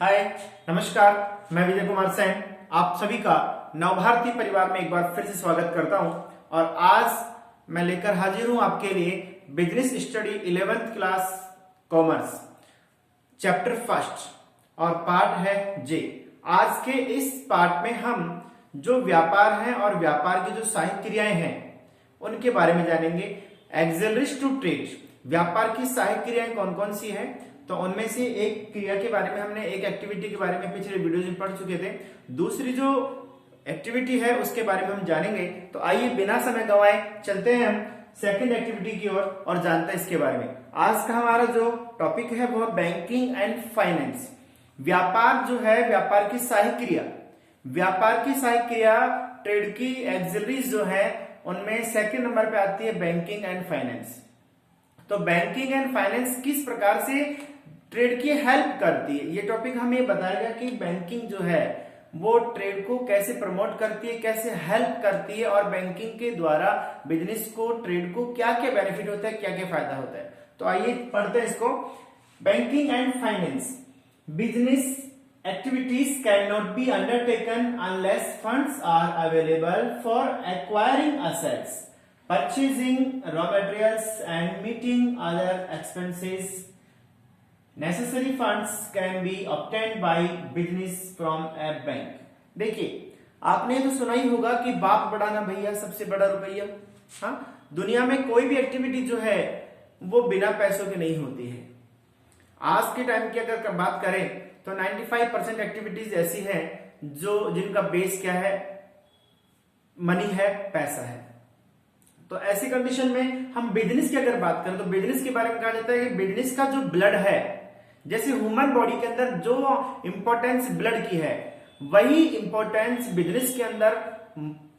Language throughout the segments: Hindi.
हाय, नमस्कार। मैं विजय कुमार सेन आप सभी का नवभारती परिवार में एक बार फिर से स्वागत करता हूं। और आज मैं लेकर हाजिर हूं आपके लिए business study 11th class commerce chapter first और पार्ट है जे। आज के इस पार्ट में हम जो व्यापार है और व्यापार की जो सहायक क्रियाएं हैं उनके बारे में जानेंगे। एक्सिलरीज टू ट्रेड, व्यापार की सहायक क्रियाएं कौन कौन सी हैं, तो उनमें से एक क्रिया के बारे में हमने एक एक्टिविटी के बारे में पिछले वीडियोज में पढ़ चुके थे। दूसरी जो एक्टिविटी है उसके बारे में हम जानेंगे। तो आइए बिना समय गंवाए चलते हैं हम सेकंड एक्टिविटी की ओर और जानते हैं इसके बारे में। आज का हमारा जो टॉपिक है वो बैंकिंग एंड फाइनेंस। व्यापार जो है, व्यापार की सहायक क्रिया, व्यापार की सहायक क्रिया ट्रेड की एक्सिलरीज जो है उनमें सेकंड नंबर पे आती है बैंकिंग एंड फाइनेंस। तो बैंकिंग एंड फाइनेंस किस प्रकार से ट्रेड की हेल्प करती है, ये टॉपिक हमें बताएगा कि बैंकिंग जो है वो ट्रेड को कैसे प्रमोट करती है, कैसे हेल्प करती है और बैंकिंग के द्वारा बिजनेस को, ट्रेड को क्या क्या बेनिफिट होता है, क्या क्या फायदा होता है। तो आइए पढ़ते हैं इसको। Banking and finance, business activities cannot be undertaken unless funds are available for acquiring assets, purchasing raw materials and meeting other expenses. Necessary funds can be obtained by business from a bank. देखिए, आपने तो सुना ही होगा कि बाप बड़ा ना भैया सबसे बड़ा रुपया। हाँ, दुनिया में कोई भी एक्टिविटी जो है वो बिना पैसों के नहीं होती है। आज के टाइम की अगर बात करें तो 95% एक्टिविटीज ऐसी हैं जो जिनका बेस क्या है, मनी है, पैसा है। तो ऐसी कंडीशन में हम बिजनेस की अगर बात करें तो बिजनेस के बारे में कहा जाता है कि बिजनेस का जो ब्लड है, जैसे ह्यूमन बॉडी के अंदर जो इंपॉर्टेंस ब्लड की है वही इंपॉर्टेंस बिजनेस के अंदर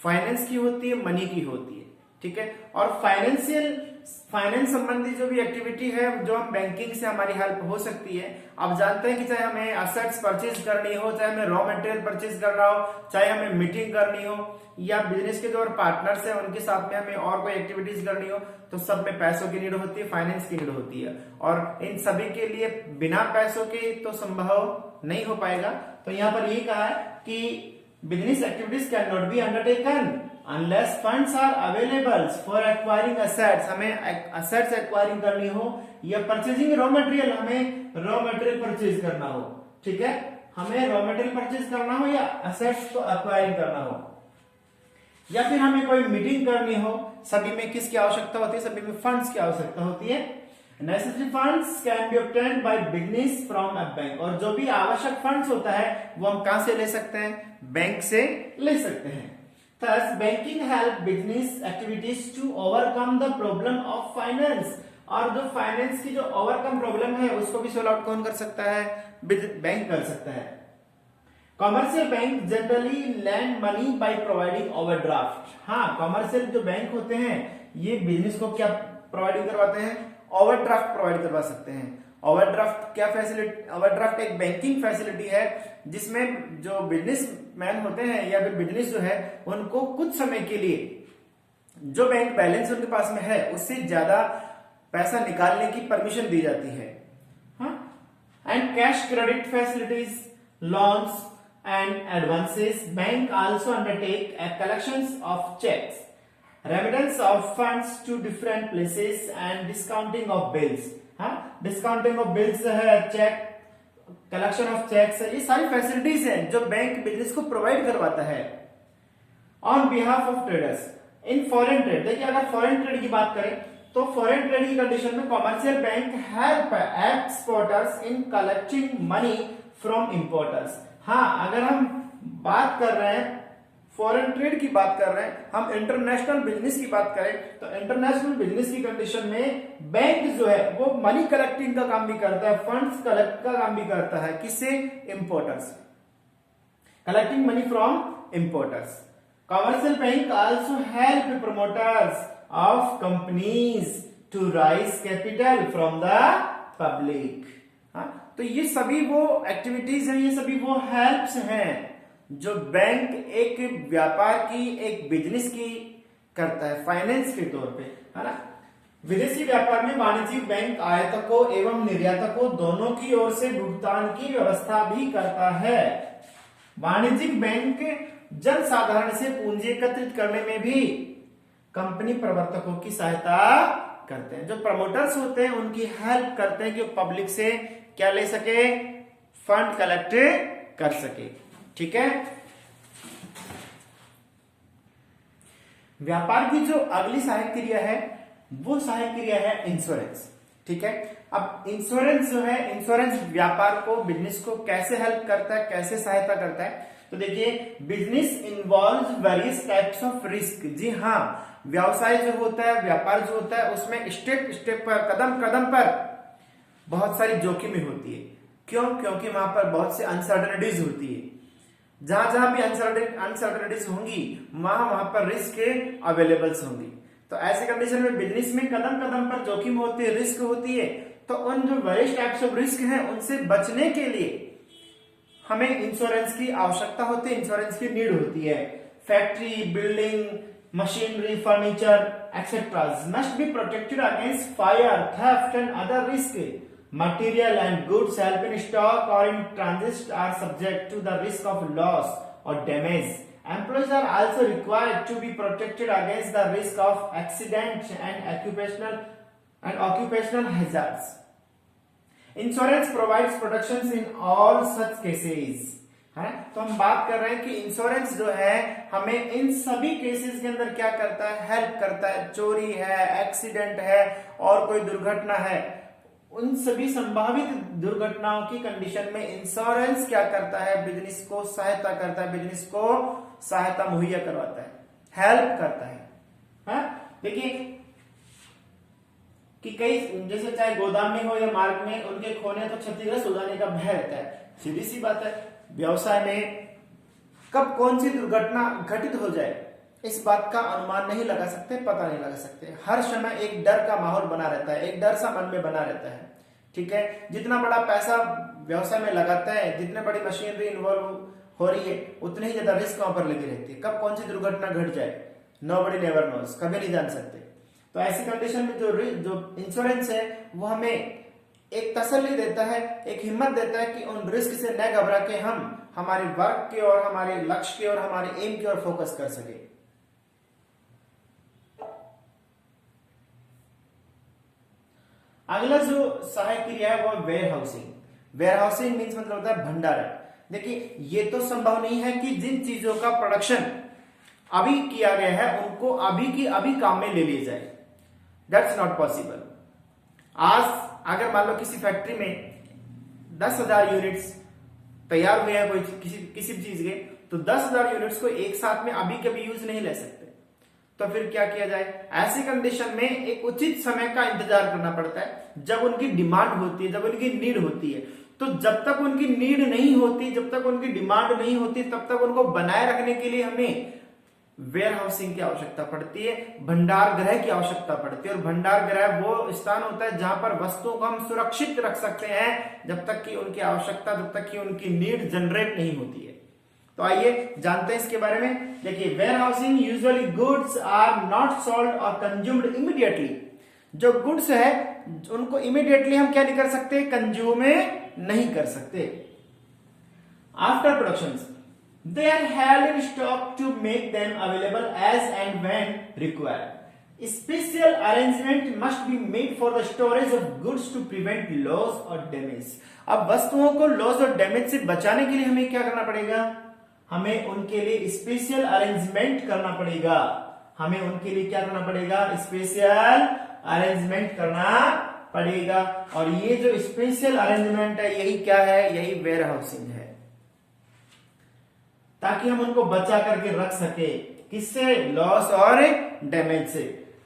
फाइनेंस की होती है, मनी की होती है। ठीक है। और फाइनेंस संबंधी जो भी एक्टिविटी है जो हम बैंकिंग से हमारी हेल्प हो सकती है। आप जानते हैं कि चाहे हमें असेट्स परचेज करनी हो, चाहे हमें रॉ मटेरियल परचेज करना हो, चाहे हमें मीटिंग करनी हो, या बिजनेस के जो और पार्टनर्स हैं उनके साथ में हमें और कोई एक्टिविटीज करनी हो, तो सब में पैसों की नीड होती है, फाइनेंस की नीड होती है। और इन सभी के लिए बिना पैसों के तो संभव नहीं हो पाएगा। तो यहाँ पर यही कहा है कि business activities can not be undertaken unless funds are available for acquiring assets, हमें assets acquiring करनी हो, या purchasing raw material, हमें raw material purchase करना हो। ठीक है, हमें raw material purchase करना हो या assets को acquiring करना हो, या फिर हमें कोई मीटिंग करनी हो। सभी में किसकी आवश्यकता होती है? सभी में फंड्स की आवश्यकता होती है। Necessary funds can be obtained by business from a bank, और जो भी आवश्यक फंड्स होता है वो हम कहां से ले सकते हैं? बैंक से ले सकते हैं। Thus, banking help business activities to overcome the problem of finance, और जो फाइनेंस की जो ओवरकम प्रॉब्लम है उसको भी सॉल्व आउट कौन कर सकता है? बैंक कर सकता है। Commercial bank generally land money by providing overdraft. हाँ, कॉमर्शियल जो बैंक होते हैं ये बिजनेस को क्या प्रोवाइड करवाते हैं? ओवरड्राफ्ट प्रोवाइड करवा सकते हैं। ओवरड्राफ्ट क्या फैसिलिटी? ओवरड्राफ्ट एक बैंकिंग फैसिलिटी है जिसमें जो बिजनेसमैन होते हैं या फिर बिजनेस जो है उनको कुछ समय के लिए जो बैंक बैलेंस उनके पास में है उससे ज्यादा पैसा निकालने की परमिशन दी जाती है। हाँ, and cash credit facilities, loans and advances. Bank also undertake collections of cheques, remittance of funds to different places and discounting of bills. हाँ, डिस्काउंटिंग ऑफ बिल्स है, चेक, कलेक्शन ऑफ चेक्स, ये सारी फैसिलिटीज हैं जो बैंक बिजनेस को प्रोवाइड करवाता है on behalf of traders in foreign trade. देखिए, अगर फॉरेन ट्रेड की बात करें तो फॉरेन ट्रेड की कंडीशन में commercial bank help exporters in collecting money from importers. हाँ, अगर हम बात कर रहे हैं फॉरेन ट्रेड की बात कर रहे हैं, हम इंटरनेशनल बिजनेस की बात करें तो इंटरनेशनल बिजनेस की कंडीशन में बैंक जो है वो मनी कलेक्टिंग का काम भी करता है, फंड्स कलेक्ट का काम भी करता है। किससे? Importers, collecting money from importers. Commercial bank also help promoters of companies to raise capital from the public. हाँ, तो ये सभी वो एक्टिविटीज हैं, ये सभी वो हेल्प्स हैं जो बैंक एक व्यापार की, एक बिजनेस की करता है फाइनेंस के तौर पे, है ना। विदेशी व्यापार में वाणिज्यिक बैंक आयातकों एवं निर्यातकों दोनों की ओर से भुगतान की व्यवस्था भी करता है। वाणिज्यिक बैंक जन साधारण से पूंजी एकत्रित करने में भी कंपनी प्रवर्तकों की सहायता करते हैं। जो प्रमोटर्स होते हैं उनकी हेल्प करते हैं कि पब्लिक से क्या ले सके, फंड कलेक्ट कर सके। ठीक है। व्यापार की जो अगली सहायक क्रिया है वो सहायक क्रिया है इंश्योरेंस। ठीक है। अब इंश्योरेंस जो है, इंश्योरेंस व्यापार को, बिजनेस को कैसे हेल्प करता है, कैसे सहायता करता है? तो देखिए, business involve various types of risk. जी हाँ, व्यवसाय जो होता है, व्यापार जो होता है, उसमें स्टेप स्टेप पर, कदम कदम पर बहुत सारी जोखिमें होती है। क्यों? क्योंकि वहां पर बहुत से अनसर्टेनिटीज होती है। जहां जहां भी अनसर्टेनिटीज होंगी वहां पर रिस्क अवेलेबल्स होंगी। तो ऐसे कंडीशन में बिजनेस में कदम कदम पर जोखिम होती है, रिस्क होती है। तो उन जो वेरियस टाइप्स ऑफ रिस्क हैं उनसे बचने के लिए हमें इंश्योरेंस की आवश्यकता होती है, इंश्योरेंस की नीड होती है। Factory, building, machinery, furniture etcetera must be protected against fire, theft and other risk. Material and goods held in stock or in transit are subject to the risk of loss or damage. Employees are also required to be protected against the risk of accident and occupational hazards. Insurance provides protections in all such cases. है, तो हम बात कर रहे हैं कि इंश्योरेंस जो है हमें इन सभी केसेस के अंदर क्या करता है, हेल्प करता है। चोरी है, एक्सीडेंट है और कोई दुर्घटना है, उन सभी संभावित दुर्घटनाओं की कंडीशन में इंश्योरेंस क्या करता है, बिजनेस को सहायता करता है, बिजनेस को सहायता मुहैया करवाता है, हेल्प करता है। देखिए कि कई, जैसे चाहे गोदाम में हो या मार्ग में, उनके खोने तो क्षतिग्रस्त हो जाने का भय रहता है। सीधी सी बात है, व्यवसाय में कब कौन सी दुर्घटना घटित हो जाए इस बात का अनुमान नहीं लगा सकते, पता नहीं लगा सकते। हर समय एक डर का माहौल बना रहता है, एक डर सा मन में बना रहता है। ठीक है। जितना बड़ा पैसा व्यवसाय में लगाता है, जितने बड़ी मशीनरी इन्वॉल्व हो रही है, उतनी ही ज्यादा रिस्क वहां पर लगी रहती है। कब कौन सी दुर्घटना घट जाए, नोबडी नेवर नोस, कभी नहीं जान सकते। तो ऐसी कंडीशन में जो इंश्योरेंस है वो हमें एक तसल्ली देता है, एक हिम्मत देता है कि उन रिस्क से न घबरा के हम हमारे वर्क की और हमारे लक्ष्य की और हमारे एम की ओर फोकस कर सके। अगला जो सहायक क्रिया है वो warehousing. Warehousing means मतलब होता है भंडारण। देखिए, ये तो संभव नहीं है कि जिन चीजों का प्रोडक्शन अभी किया गया है उनको अभी की अभी काम में ले लिया जाए। That's not possible. आज अगर मान लो किसी फैक्ट्री में 10,000 यूनिट्स तैयार हुए हैं कोई किसी चीज के, तो 10,000 यूनिट्स को एक साथ में अभी कभी यूज नहीं ले सकते। तो फिर क्या किया जाए? ऐसी कंडीशन में एक उचित समय का इंतजार करना पड़ता है, जब उनकी डिमांड होती है, जब उनकी नीड होती है। तो जब तक उनकी नीड नहीं होती, जब तक उनकी डिमांड नहीं होती, तब तक उनको बनाए रखने के लिए हमें वेयर हाउसिंग की आवश्यकता पड़ती है, भंडार गृह की आवश्यकता पड़ती है। और भंडार गृह वो स्थान होता है जहां पर वस्तुओं को हम सुरक्षित रख सकते हैं जब तक कि उनकी आवश्यकता, जब तक कि उनकी नीड जनरेट नहीं होती है। तो आइए जानते हैं इसके बारे में। देखिए, warehousing usually goods are not sold और कंज्यूम्ड इमीडिएटली। जो गुड्स है उनको इमीडिएटली हम क्या नहीं कर सकते, कंज्यूम नहीं कर सकते। After production they are held in stock to make them available as and when required. Special arrangement must be made for the storage of goods to prevent loss or damage. अब वस्तुओं को लॉस और डैमेज से बचाने के लिए हमें क्या करना पड़ेगा? हमें उनके लिए स्पेशल अरेंजमेंट करना पड़ेगा। हमें उनके लिए क्या करना पड़ेगा? स्पेशल अरेंजमेंट करना पड़ेगा। और ये जो स्पेशल अरेंजमेंट है यही क्या है? यही वेयर हाउसिंग है, ताकि हम उनको बचा करके रख सके। किससे? लॉस और डैमेज से।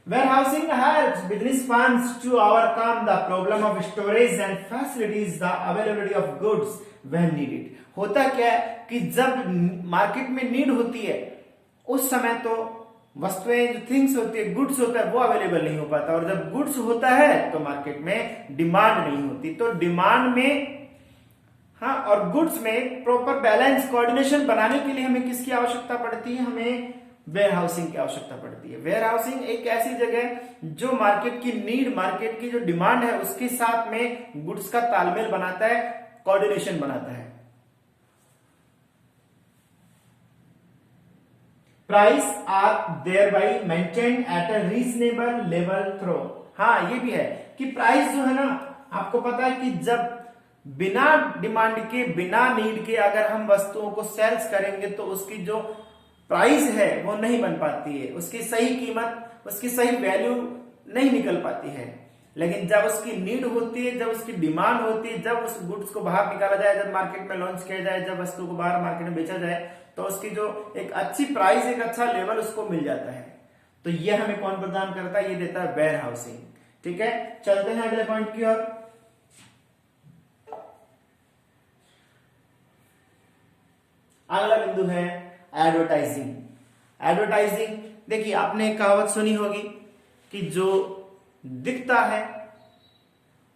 Warehousing helps business firms to overcome the problem of storage and facilities the availability of goods when needed. होता क्या है कि जब मार्केट में नीड होती है उस समय तो वस्तुएं, जो थिंग्स होती है, गुड्स होता है, वो अवेलेबल नहीं हो पाता। और जब गुड्स होता है तो मार्केट में डिमांड नहीं होती। तो डिमांड में और गुड्स में प्रॉपर बैलेंस, कोऑर्डिनेशन बनाने के लिए हमें किसकी आवश्यकता पड़ती है? हमें वेयर हाउसिंग की आवश्यकता पड़ती है। वेयर हाउसिंग एक ऐसी जगह है जो मार्केट की नीड, मार्केट की जो डिमांड है उसके साथ में गुड्स का तालमेल बनाता है, कोऑर्डिनेशन बनाता है। Price are thereby maintain at a reasonable level through. हाँ, ये भी है कि प्राइस जो है ना, आपको पता है कि जब बिना डिमांड के, बिना नीड के अगर हम वस्तुओं को सेल्स करेंगे तो उसकी जो प्राइस है वो नहीं बन पाती है, उसकी सही कीमत, उसकी सही वैल्यू नहीं निकल पाती है। लेकिन जब उसकी नीड होती है, जब उसकी डिमांड होती है, जब उस गुड्स को बाहर निकाला जाए, जब मार्केट में लॉन्च किया जाए, जब वस्तु को बाहर मार्केट में बेचा जाए, तो उसकी जो एक अच्छी प्राइस, एक अच्छा लेवल उसको मिल जाता है। तो ये हमें कौन प्रदान करता है? ये देता है वेयर हाउसिंग। ठीक है, चलते हैं अगले पॉइंट की ओर। अगला बिंदु है एडवर्टाइजिंग। एडवर्टाइजिंग, देखिए आपने एक कहावत सुनी होगी कि जो दिखता है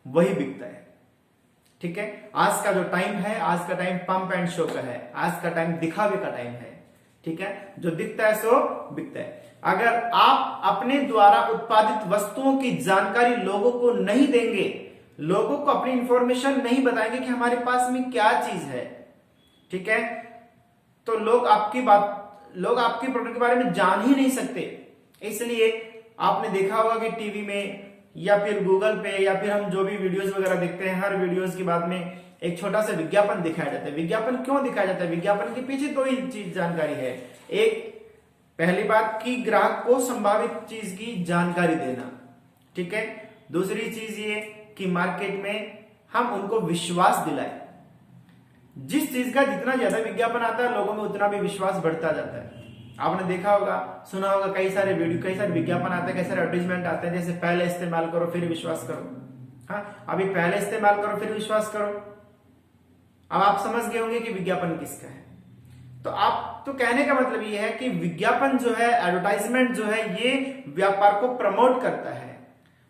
वही बिकता है। ठीक है, आज का जो टाइम है, आज का टाइम पंप एंड शो का है, आज का टाइम दिखावे का टाइम है। ठीक है, जो दिखता है सो बिकता है। अगर आप अपने द्वारा उत्पादित वस्तुओं की जानकारी लोगों को नहीं देंगे, लोगों को अपनी इंफॉर्मेशन नहीं बताएंगे कि हमारे पास में क्या चीज है, ठीक है, तो लोग आपकी प्रोडक्ट के बारे में जान ही नहीं सकते। इसलिए आपने देखा होगा कि टीवी में या फिर गूगल पे या फिर हम जो भी वीडियोस वगैरह देखते हैं, हर वीडियोस के बाद में एक छोटा सा विज्ञापन दिखाया जाता है। विज्ञापन क्यों दिखाया जाता है? विज्ञापन के पीछे दो ही चीज जानकारी है। एक, पहली बात कि ग्राहक को संभावित चीज की जानकारी देना, ठीक है। दूसरी चीज ये कि मार्केट में हम उनको विश्वास दिलाएं। जिस चीज का जितना ज्यादा विज्ञापन आता है, लोगों में उतना भी विश्वास बढ़ता जाता है। आपने देखा होगा, सुना होगा, कई सारे विज्ञापन आते हैं, कई सारे एडवर्टाइजमेंट आते हैं, जैसे पहले इस्तेमाल करो फिर विश्वास करो। हाँ, अभी पहले इस्तेमाल करो फिर विश्वास करो। अब आप समझ गए होंगे कि विज्ञापन किसका है। तो कहने का मतलब ये है कि विज्ञापन जो है, एडवर्टाइजमेंट जो है, ये व्यापार को प्रमोट करता है,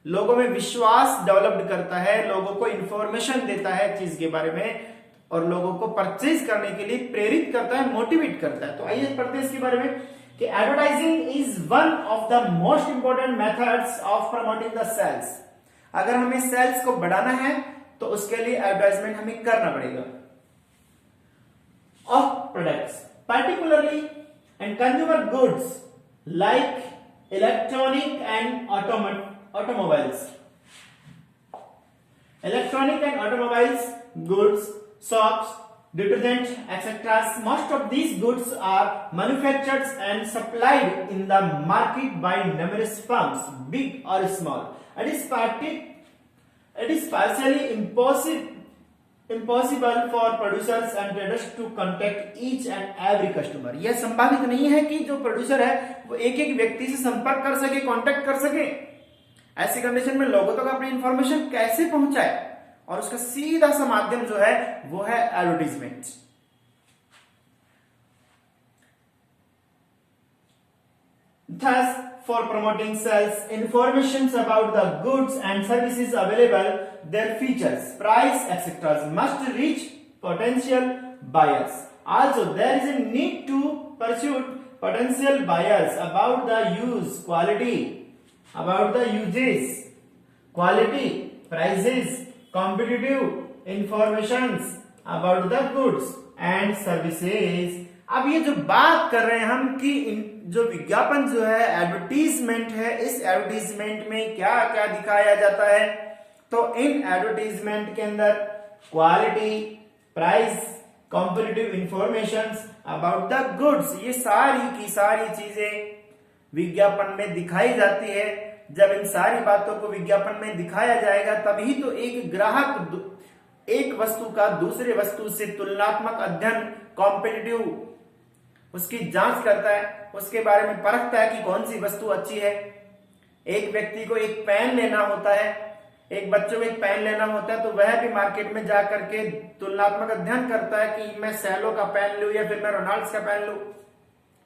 लोगों में विश्वास डेवलप्ड करता है, लोगों को इंफॉर्मेशन देता है चीज के बारे में, और लोगों को परचेज करने के लिए प्रेरित करता है, मोटिवेट करता है। तो आइए पढ़ते हैं इसके बारे में कि advertising is one of the most important methods of promoting the sales. अगर हमें सेल्स को बढ़ाना है तो उसके लिए एडवर्टाइजमेंट हमें करना पड़ेगा of products, particularly and consumer goods like electronic and automobiles. Electronic and automobiles goods, shops, detergent, etc. Most of these goods are manufactured and supplied in the market by numerous firms, big or small. It is partially impossible for producers and traders to contact each and every customer. यह संभावित नहीं है कि जो प्रोड्यूसर है वो एक एक व्यक्ति से संपर्क कर सके, कांटेक्ट कर सके। ऐसी कंडीशन में लोगों तक अपनी इंफॉर्मेशन कैसे पहुंचाए, और उसका सीधा सा माध्यम जो है वो है advertisement. Thus, for promoting sales, information about the goods and services available, their features, price, etc. must reach potential buyers. Also, there is a need to pursue potential buyers about the uses, quality, prices, competitive informations about the goods and services. अब ये जो बात कर रहे हैं हम कि जो विज्ञापन जो है, एडवर्टीजमेंट है, इस एडवर्टीजमेंट में क्या क्या दिखाया जाता है, तो इन एडवर्टीजमेंट के अंदर quality, price, competitive information about the goods, ये सारी की सारी चीजें विज्ञापन में दिखाई जाती है। जब इन सारी बातों को विज्ञापन में दिखाया जाएगा तभी तो एक ग्राहक एक वस्तु का दूसरे वस्तु से तुलनात्मक अध्ययन, कॉम्पिटिटिव उसकी जांच करता है, उसके बारे में परखता है कि कौन सी वस्तु अच्छी है। एक व्यक्ति को एक पेन लेना होता है, एक बच्चों को एक पेन लेना होता है, तो वह भी मार्केट में जा करके तुलनात्मक अध्ययन करता है कि मैं सेलो का पेन लूं या फिर मैं रोनाल्ड्स का पेन लूं।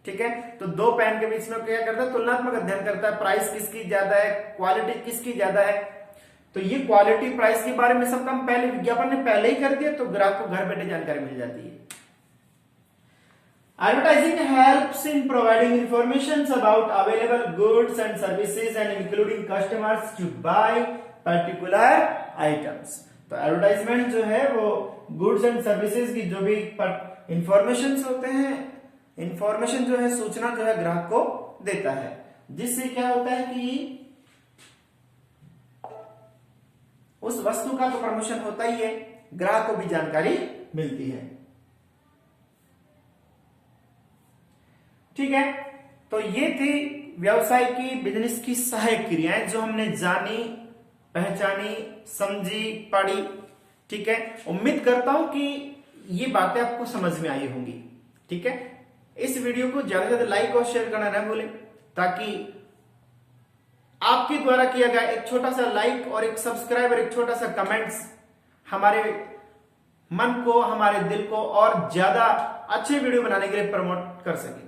ठीक है, तो दो पेन के बीच में क्या करता है? तुलनात्मक अध्ययन करता है, प्राइस किसकी ज्यादा है, क्वालिटी किसकी ज्यादा है। तो ये क्वालिटी, प्राइस के बारे में सब काम पहले विज्ञापन ने पहले ही कर दिया, तो ग्राहक को घर बैठे जानकारी मिल जाती है। Advertising helps in providing information about available goods and services and including customers to buy particular items. तो एडवर्टाइजमेंट जो है वो गुड्स एंड सर्विसेज की जो भी इंफॉर्मेशन होते हैं, इंफॉर्मेशन जो है, सूचना जो है ग्राहक को देता है, जिससे क्या होता है कि उस वस्तु का तो प्रमोशन होता ही है, ग्राहक को भी जानकारी मिलती है। ठीक है, तो ये थी व्यवसाय की, बिजनेस की सहायक क्रियाएं जो हमने जानी, पहचानी, समझी, पढ़ी। ठीक है, उम्मीद करता हूं कि ये बातें आपको समझ में आई होंगी। ठीक है, इस वीडियो को ज्यादा से ज्यादा लाइक और शेयर करना न भूलें, ताकि आपके द्वारा किया गया एक छोटा सा लाइक और एक सब्सक्राइब और एक छोटा सा कमेंट्स हमारे मन को, हमारे दिल को और ज्यादा अच्छे वीडियो बनाने के लिए प्रमोट कर सके।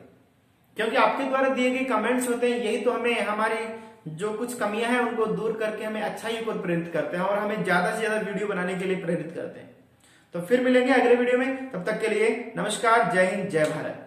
क्योंकि आपके द्वारा दिए गए कमेंट्स होते हैं, यही तो हमें हमारी जो कुछ कमियां हैं उनको दूर करके हमें अच्छाई को प्रेरित करते हैं और हमें ज्यादा से ज्यादा वीडियो बनाने के लिए प्रेरित करते हैं। तो फिर मिलेंगे अगले वीडियो में, तब तक के लिए नमस्कार, जय हिंद, जय भारत।